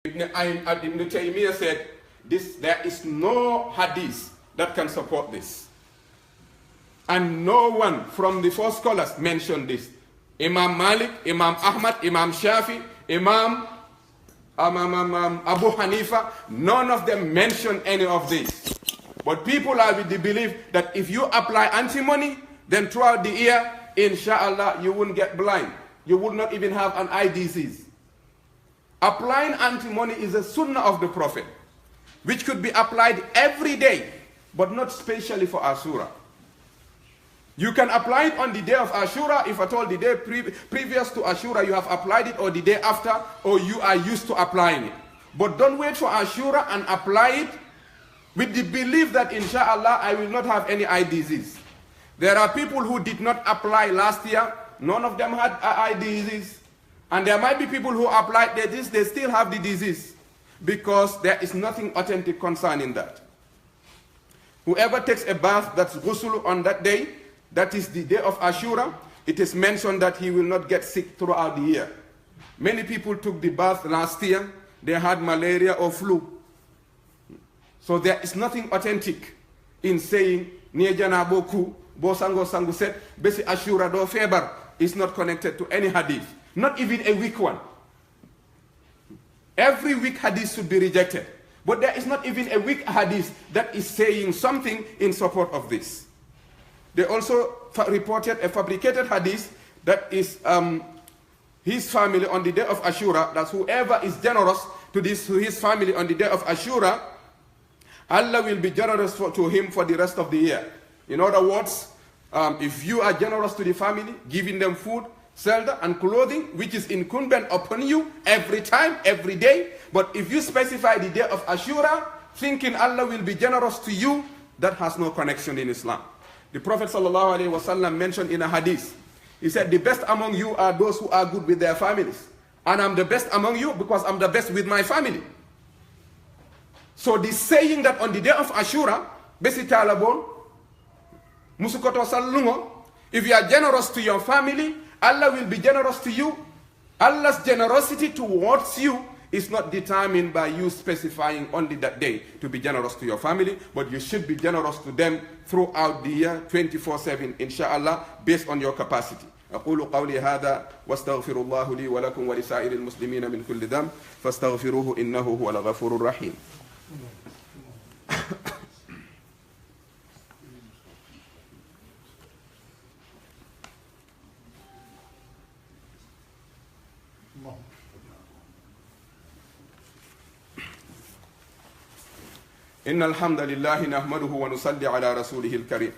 Ibn Taymiyyah said, there is no hadith that can support this. And no one from the four scholars mentioned this. Imam Malik, Imam Ahmad, Imam Shafi, Imam Abu Hanifa, none of them mentioned any of this. But people are with the belief that if you apply antimony, then throughout the year, inshallah, you wouldn't get blind. You would not even have an eye disease. Applying antimony is a sunnah of the Prophet, which could be applied every day, but not specially for Ashura. You can apply it on the day of Ashura, if at all the day previous to Ashura you have applied it, or the day after, or you are used to applying it. But don't wait for Ashura and apply it with the belief that inshallah I will not have any eye disease. There are people who did not apply last year, none of them had eye disease. And there might be people who applied this, they still have the disease, because there is nothing authentic concerning that. Whoever takes a bath that's ghusl on that day, that is the day of Ashura, it is mentioned that he will not get sick throughout the year. Many people took the bath last year, they had malaria or flu. So there is nothing authentic in saying, Niyajana boku, bo sango sangu set, besi Ashura do febar, is not connected to any hadith. Not even a weak one. Every weak hadith should be rejected. But there is not even a weak hadith that is saying something in support of this. They also reported a fabricated hadith that is his family on the day of Ashura, that whoever is generous to his family on the day of Ashura, Allah will be generous to him for the rest of the year. In other words, if you are generous to the family, giving them food, shelter and clothing, which is incumbent upon you every time, every day. But if you specify the day of Ashura, thinking Allah will be generous to you, that has no connection in Islam. The Prophet ﷺ mentioned in a hadith, he said, the best among you are those who are good with their families. And I'm the best among you because I'm the best with my family. So the saying that on the day of Ashura, besi talabon, musukoto salungo, if you are generous to your family, Allah will be generous to you. Allah's generosity towards you is not determined by you specifying only that day to be generous to your family, but you should be generous to them throughout the year, 24/7, inshallah, based on your capacity. أقول قولي هذا واستغفر الله لي ولكم ولسائر المسلمين من كل ذنب فاستغفروه إنه هو الغفور الرحيم. إن الحمد لله نحمده ونصلي على رسوله الكريم.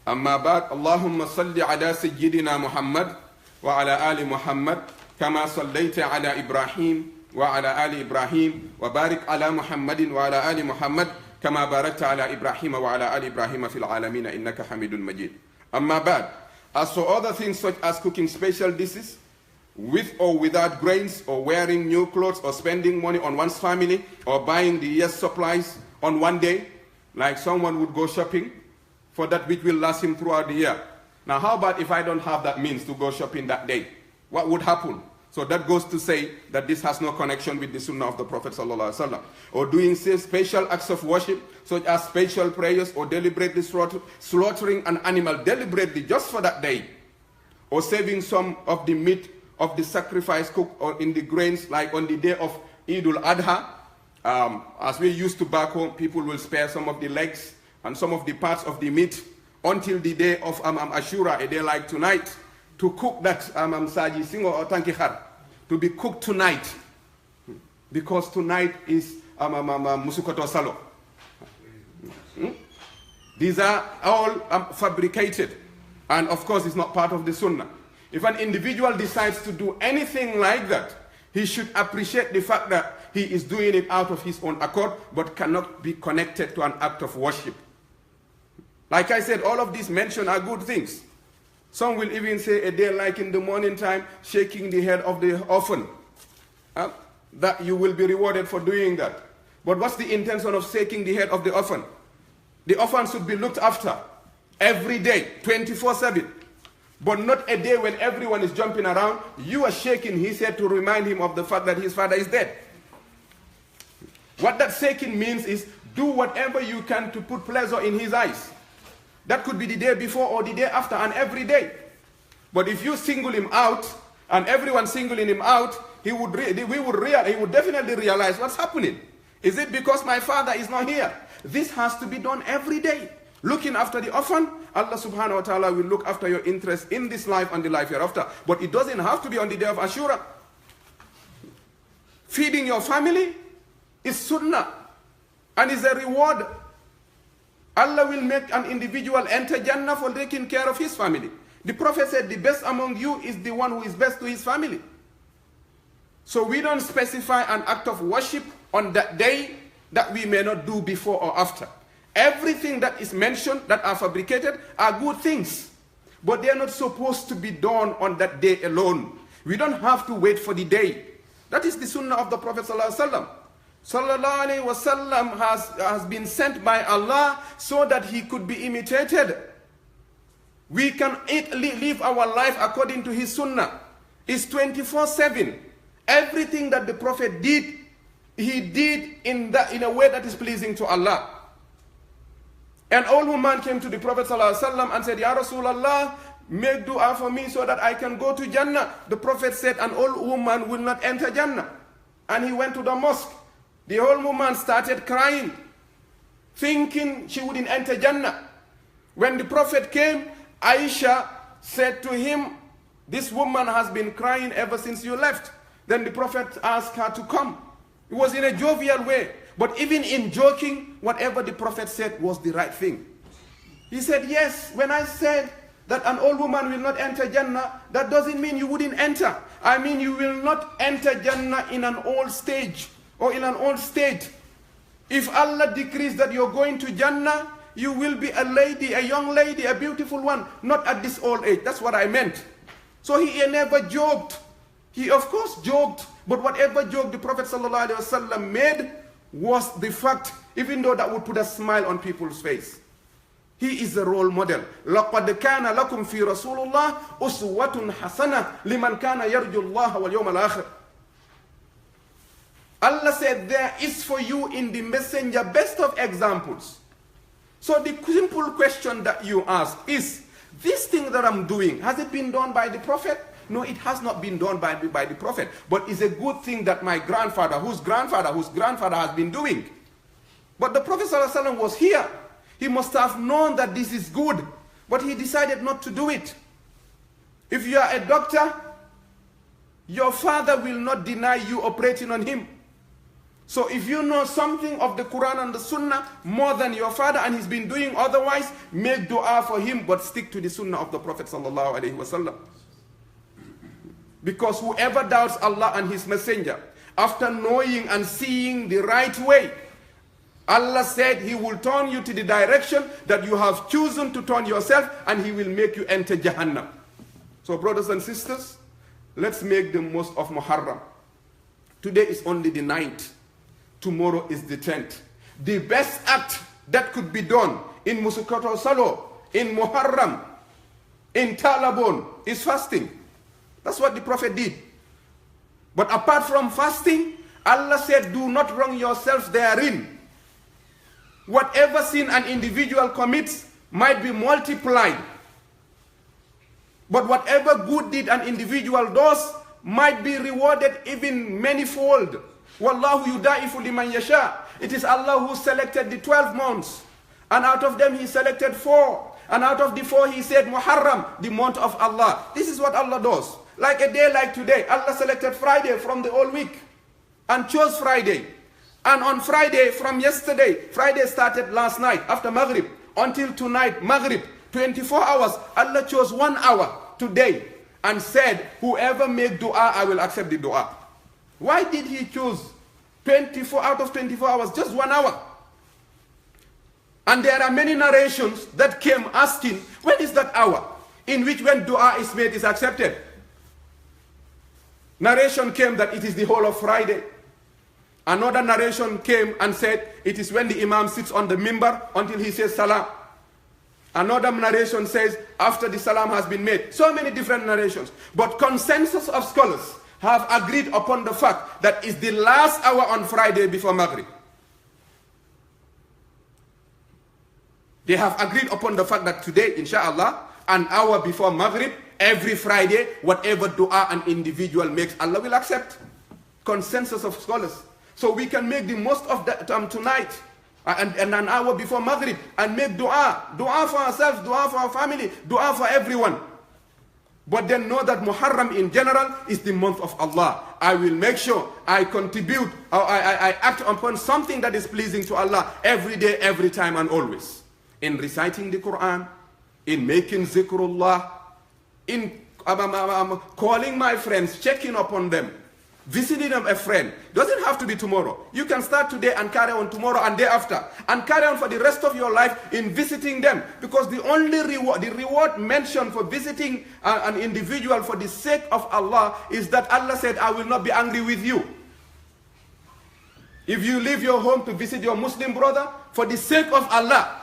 أما بعد، اللهم صل على سيدنا محمد وعلى آل محمد كما صليت على إبراهيم وعلى آل إبراهيم وبارك على محمد وعلى آل محمد كما باركت على إبراهيم وعلى آل إبراهيم في العالمين إنك حميد مجيد. أما بعد, as for other things such as cooking special dishes, with or without grains, or wearing new clothes, or spending money on one's family, or buying the year's supplies on one day, like someone would go shopping for that which will last him throughout the year. Now how about if I don't have that means to go shopping that day? What would happen? So that goes to say that this has no connection with the sunnah of the Prophet ﷺ. Or doing special acts of worship, such as special prayers, or deliberately slaughtering an animal deliberately just for that day, or saving some of the meat of the sacrifice cooked or in the grains, like on the day of Eid al-Adha. As we used to back home, people will spare some of the legs and some of the parts of the meat until the day of Ashura, a day like tonight, to cook that saji singo or tankihar, to be cooked tonight, because tonight is musukoto salo. These are all fabricated, and of course it's not part of the sunnah. If an individual decides to do anything like that, he should appreciate the fact that he is doing it out of his own accord, but cannot be connected to an act of worship. Like I said, all of these mentioned are good things. Some will even say a day like in the morning time, shaking the head of the orphan, that you will be rewarded for doing that. But what's the intention of shaking the head of the orphan? The orphan should be looked after every day, 24/7. But not a day when everyone is jumping around, you are shaking his head to remind him of the fact that his father is dead. What that shaking means is do whatever you can to put pleasure in his eyes. That could be the day before or the day after and every day. But if you single him out and everyone singling him out, he would definitely realize what's happening. Is it because my father is not here? This has to be done every day. Looking after the orphan, Allah subhanahu wa ta'ala will look after your interest in this life and the life hereafter. But it doesn't have to be on the day of Ashura. Feeding your family is sunnah and is a reward. Allah will make an individual enter Jannah for taking care of his family. The Prophet said the best among you is the one who is best to his family. So we don't specify an act of worship on that day that we may not do before or after. Everything that is mentioned that are fabricated are good things, but they are not supposed to be done on that day alone. We don't have to wait for the day. That is the sunnah of the Prophet sallallahu alaihi wasallam. Sallallahu alaihi wasallam has been sent by Allah so that he could be imitated. We can live our life according to his sunnah. It's 24/7. Everything that the Prophet did, he did in a way that is pleasing to Allah. An old woman came to the Prophet ﷺ and said, Ya Rasulallah, make dua for me so that I can go to Jannah. The Prophet said, an old woman will not enter Jannah. And he went to the mosque. The old woman started crying, thinking she wouldn't enter Jannah. When the Prophet came, Aisha said to him, this woman has been crying ever since you left. Then the Prophet asked her to come. It was in a jovial way. But even in joking, whatever the Prophet said was the right thing. He said, yes, when I said that an old woman will not enter Jannah, that doesn't mean you wouldn't enter. I mean you will not enter Jannah in an old stage or in an old state. If Allah decrees that you're going to Jannah, you will be a lady, a young lady, a beautiful one, not at this old age. That's what I meant. So he never joked. He of course joked, but whatever joke the Prophet ﷺ made was the fact, even though that would put a smile on people's face. He is a role model. لَقَدْ كَانَ لَكُمْ فِي رَسُولُ اللَّهِ أُسْوَةٌ حَسَنَةٌ لِمَنْ كَانَ يَرْجُ اللَّهَ وَالْيَوْمَ الْآخِرِ. Allah said there is for you in the messenger best of examples. So the simple question that you ask is, this thing that I'm doing, has it been done by the Prophet? No, it has not been done by the Prophet. But it's a good thing that my grandfather, whose grandfather has been doing. But the Prophet ﷺ was here. He must have known that this is good. But he decided not to do it. If you are a doctor, your father will not deny you operating on him. So if you know something of the Quran and the Sunnah more than your father and he's been doing otherwise, make dua for him, but stick to the Sunnah of the Prophet ﷺ. Because whoever doubts Allah and his messenger, after knowing and seeing the right way, Allah said he will turn you to the direction that you have chosen to turn yourself, and he will make you enter Jahannam. So brothers and sisters, let's make the most of Muharram. Today is only the 9th. Tomorrow is the 10th. The best act that could be done in Musukato Salo, in Muharram, in Talabon, is fasting. That's what the Prophet did. But apart from fasting, Allah said, do not wrong yourself therein. Whatever sin an individual commits might be multiplied. But whatever good deed an individual does might be rewarded even manifold. Wallahu yudaifu liman yasha. It is Allah who selected the 12 months. And out of them he selected 4. And out of the 4 he said Muharram, the month of Allah. This is what Allah does. Like a day like today, Allah selected Friday from the whole week and chose Friday. And on Friday from yesterday, Friday started last night after Maghrib until tonight, Maghrib, 24 hours. Allah chose 1 hour today and said, whoever make dua, I will accept the dua. Why did he choose 24 out of 24 hours, just 1 hour? And there are many narrations that came asking, when is that hour in which when dua is made is accepted? Narration came that it is the whole of Friday. Another narration came and said it is when the Imam sits on the mimbar until he says salam. Another narration says after the salam has been made. So many different narrations. But consensus of scholars have agreed upon the fact that it's the last hour on Friday before Maghrib. They have agreed upon the fact that today, inshallah, an hour before Maghrib, every Friday, whatever dua an individual makes, Allah will accept. Consensus of scholars. So we can make the most of that tonight and an hour before Maghrib and make dua. Dua for ourselves, dua for our family, dua for everyone. But then know that Muharram in general is the month of Allah. I will make sure I contribute or I act upon something that is pleasing to Allah every day, every time and always. In reciting the Quran, in making zikrullah, in calling my friends, checking upon them, visiting a friend. Doesn't have to be tomorrow. You can start today and carry on tomorrow and day after. And carry on for the rest of your life in visiting them. Because the only reward, the reward mentioned for visiting an individual for the sake of Allah is that Allah said, I will not be angry with you. If you leave your home to visit your Muslim brother for the sake of Allah,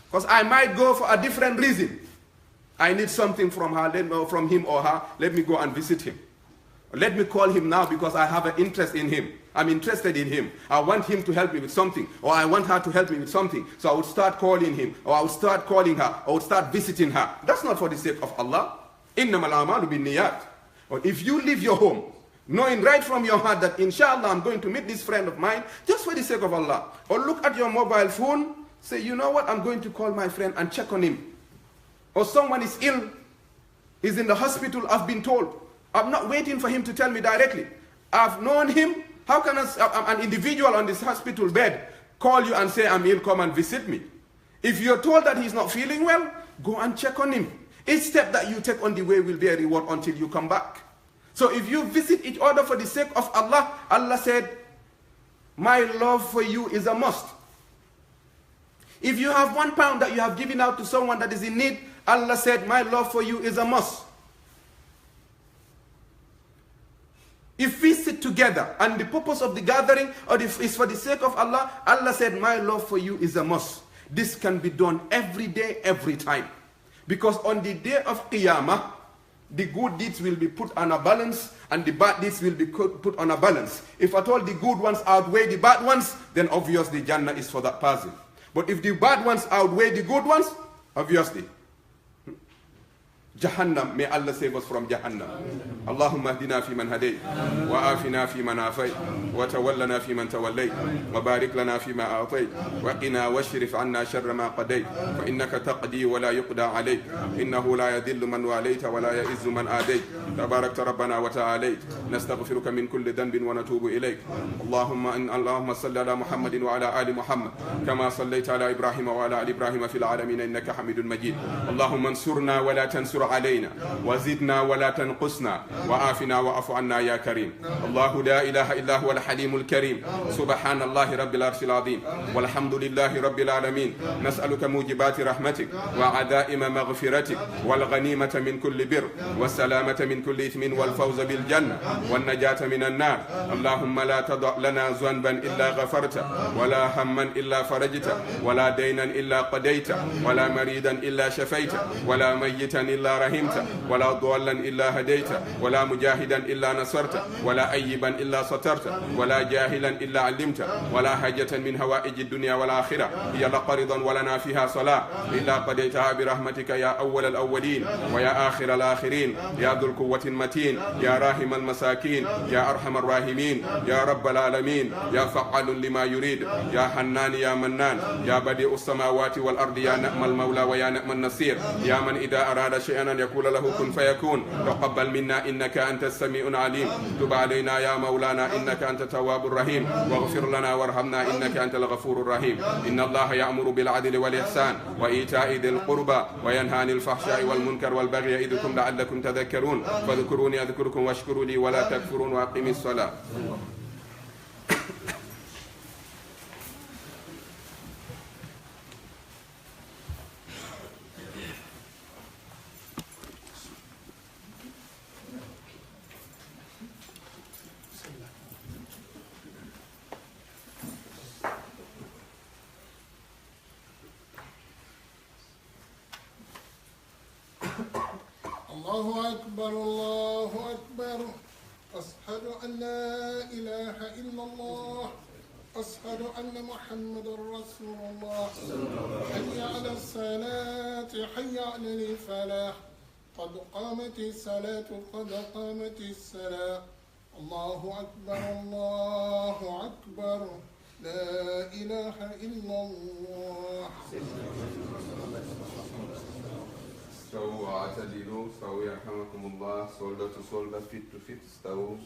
because I might go for a different reason. I need something from her, from him or her. Let me go and visit him. Let me call him now because I have an interest in him. I'm interested in him. I want him to help me with something. Or I want her to help me with something. So I would start calling him. Or I would start calling her. Or I would start visiting her. That's not for the sake of Allah. إِنَّمَا الْأَعْمَالُ بِالنِّيَّاتِ. Or if you leave your home, knowing right from your heart that inshallah I'm going to meet this friend of mine just for the sake of Allah. Or look at your mobile phone. Say, you know what? I'm going to call my friend and check on him. Or someone is ill. He's in the hospital, I've been told. I'm not waiting for him to tell me directly. I've known him. How can an individual on this hospital bed call you and say, I'm ill, come and visit me? If you're told that he's not feeling well, go and check on him. Each step that you take on the way will be a reward until you come back. So if you visit each other for the sake of Allah, Allah said, my love for you is a must. If you have £1 that you have given out to someone that is in need, Allah said, my love for you is a must. If we sit together and the purpose of the gathering is for the sake of Allah, Allah said, my love for you is a must. This can be done every day, every time. Because on the day of Qiyamah, the good deeds will be put on a balance and the bad deeds will be put on a balance. If at all the good ones outweigh the bad ones, then obviously Jannah is for that person. But if the bad ones outweigh the good ones, obviously Jahannam, may Allah save us from Jahannam. Allahumma hdina fi man hadayt, wa afina fi man afayt, wa tawallana fi man tawallayt, wa barik lana fi ma a'tayt, wa qina washrif anna sharra ma qadayt, fa innaka taqdi wa la yuqda alayk, innahu la yadhillu man walayta wa la ya'izzu man adayt, tabarakta rabbana wa ta'alayt, nastaghfiruka min kulli dhanbin wa natubu ilayk. Allahumma salli ala Muhammadin wa ala ali Muhammad, kama sallayta ala Ibrahim wa ala ali Ibrahim fil alamin innaka Hamidun Majid. Allahumma ansurna wa la tansur علينا وزدنا ولا تنقصنا وعافنا وعف عنا يا كريم. الله لا إله إلا هو الحليم الكريم. سبحان الله رب العرش العظيم والحمد لله رب العالمين. نسألك موجبات رحمتك وعزائم مغفرتك والغنيمة من كل بر والسلامة من كل إثم والفوز بالجنة والنجاة من النار. اللهم لا تضع لنا ذنبا إلا غفرته ولا هما إلا فرجته ولا دينا إلا قضيته ولا مريدا إلا شفيته ولا ميتا إلا رحمته ولا ضالا إلا هديته ولا مجاهدا إلا نصرته ولا أيبا إلا سترته ولا جاهلا إلا علمته ولا حاجة من هوائج الدنيا والآخرة هي لقرضا ولنا فيها صلاة إلا قضيتها برحمتك يا أول الأولين ويا آخر الآخرين يا ذو القوة المتين يا راحم المساكين يا أرحم الراحمين يا رب العالمين يا فعال لما يريد يا حنان يا منان يا بديع السماوات والأرض يا نعم المولى ويا نعم النصير يا من إذا أراد شيئا أن يقول له كن فيكون. تقبل منا إنك أنت السميع العليم. تب علينا يا مولانا إنك أنت التواب الرحيم. واغفر لنا وارحمنا إنك أنت الغفور الرحيم. إن الله يأمر بالعدل والإحسان وإيتاء ذي القربى وينهى عن الفحشاء والمنكر والبغي يعظكم لعلكم تذكرون. فاذكروني أذكركم واشكروا لي ولا تكفرون وأقيموا الصلاة. الله أكبر الله أكبر. أشهد أن لا إله إلا الله. أشهد أن محمد رسول الله. حي على الصلاة حي على الفلاح قد قامت الصلاة قد قامت الصلاة. الله أكبر الله أكبر لا إله إلا الله. استووا واعتدلوا استووا يرحمكم الله. صلى صلى فت فت استووا.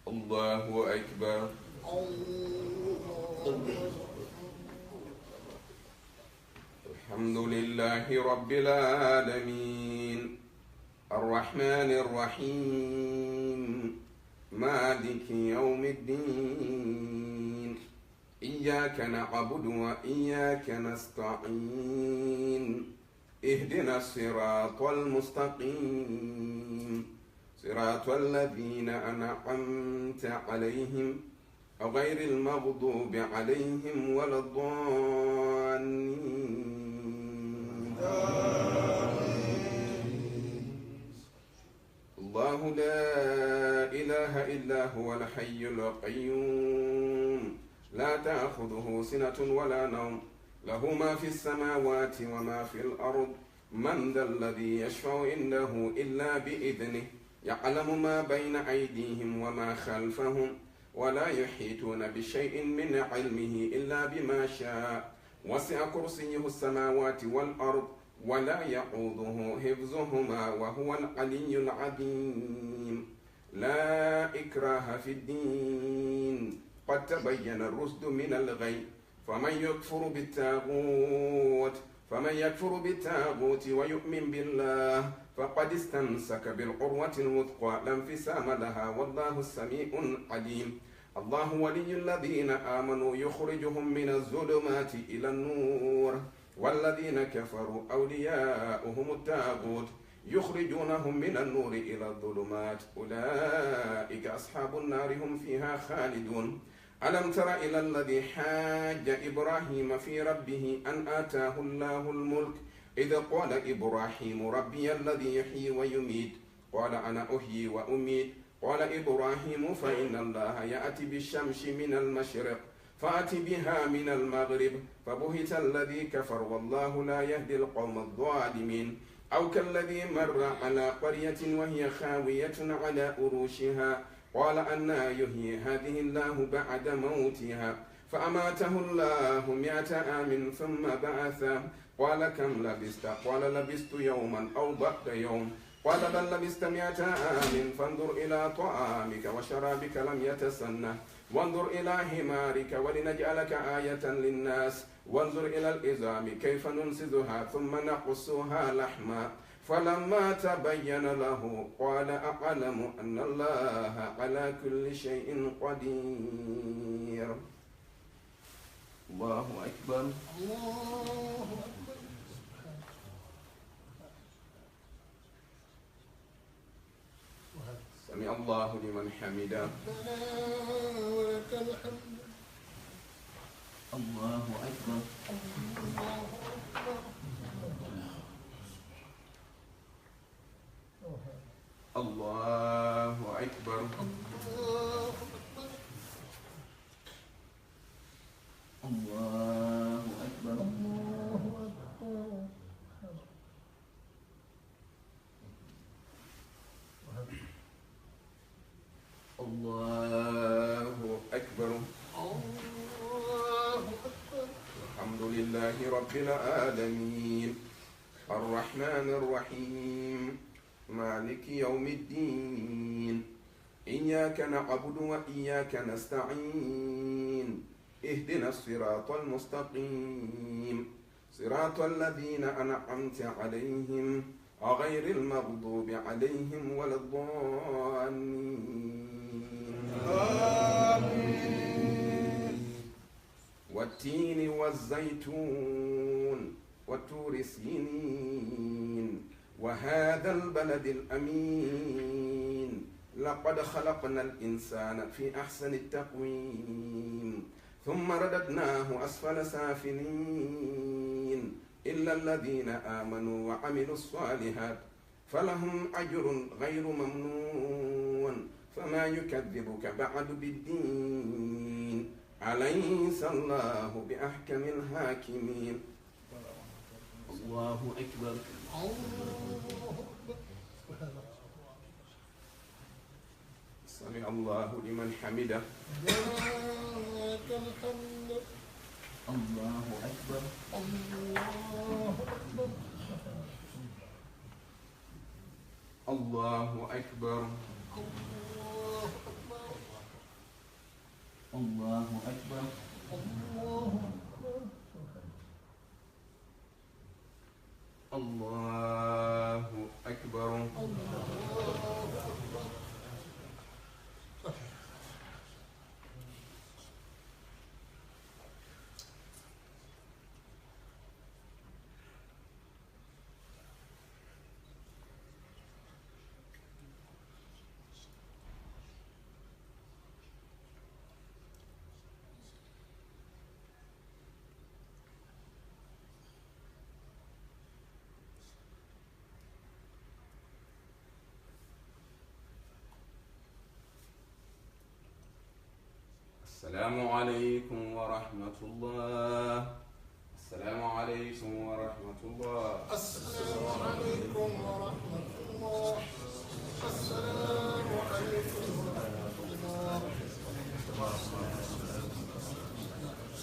الله أكبر. الحمد لله رب العالمين الرحمن الرحيم مالك يوم الدين إياك نعبد وإياك نستعين اهدنا الصراط المستقيم صراط الذين أنعمت عليهم غير المغضوب عليهم ولا الضالين. الله لا إله إلا هو الحي القيوم لا تأخذه سنة ولا نوم له ما في السماوات وما في الأرض من ذا الذي يشفع عنده إلا بإذنه يعلم ما بين أيديهم وما خلفهم ولا يحيطون بشيء من علمه إلا بما شاء وسع كرسيه السماوات والأرض ولا يعوضه حفظهما وهو العلي العظيم. لا إكراه في الدين قد تبين الرشد من الغي فمن يكفر بالتاغوت ويؤمن بالله فقد استمسك بالعروة الوثقى لا انفصام لها والله السميع عليم. الله ولي الذين آمنوا يخرجهم من الظلمات إلى النور والذين كفروا أولياؤهم التاغوت يخرجونهم من النور إلى الظلمات أولئك أصحاب النار هم فيها خالدون. ألم تر إلى الذي حاج إبراهيم في ربه أن آتاه الله الملك إذ قال إبراهيم ربي الذي يحيي ويميت قال أنا أحيي وأميت قال إبراهيم فإن الله يأتي بالشمس من المشرق فأت بها من المغرب فبهت الذي كفر والله لا يهدي القوم الظالمين. أو كالذي مر على قرية وهي خاوية على أروشها قال أنى يحيي هذه الله بعد موتها فأماته الله 100 عام ثم بعثه قال كم لبثت قال لبثت يوما أو بعد يوم قال بل لبثت 100 عام فانظر إلى طعامك وشرابك لم يتسنه وانظر إلى حمارك ولنجعلك آية للناس وانظر إلى العظام كيف ننسزها ثم نقصها لحما فلما تبين له قال أعلم أن الله على كل شيء قدير. الله أكبر. الله أكبر. سمع الله لمن حمده. ولك الحمد. الله أكبر. الله أكبر. الله أكبر. الله أكبر. الحمد لله رب العالمين الرحمن الرحيم مالك يوم الدين إياك نعبد وإياك نستعين اهدنا الصراط المستقيم صراط الذين أنعمت عليهم غير المغضوب عليهم ولا الضالين. آمين. والتين والزيتون والطور سينين وهذا البلد الأمين لقد خلقنا الإنسان في أحسن التقويم ثم رددناه أسفل سافلين إلا الذين آمنوا وعملوا الصالحات فلهم أجر غير ممنون فما يكذبك بعد بالدين أليس الله بأحكم الحاكمين الله أكبر سمع الله لمن حمده لك الحمد الله أكبر الله الله أكبر أكبر الله أكبر الله أكبر السلام عليكم ورحمة الله السلام عليكم ورحمة الله السلام عليكم ورحمة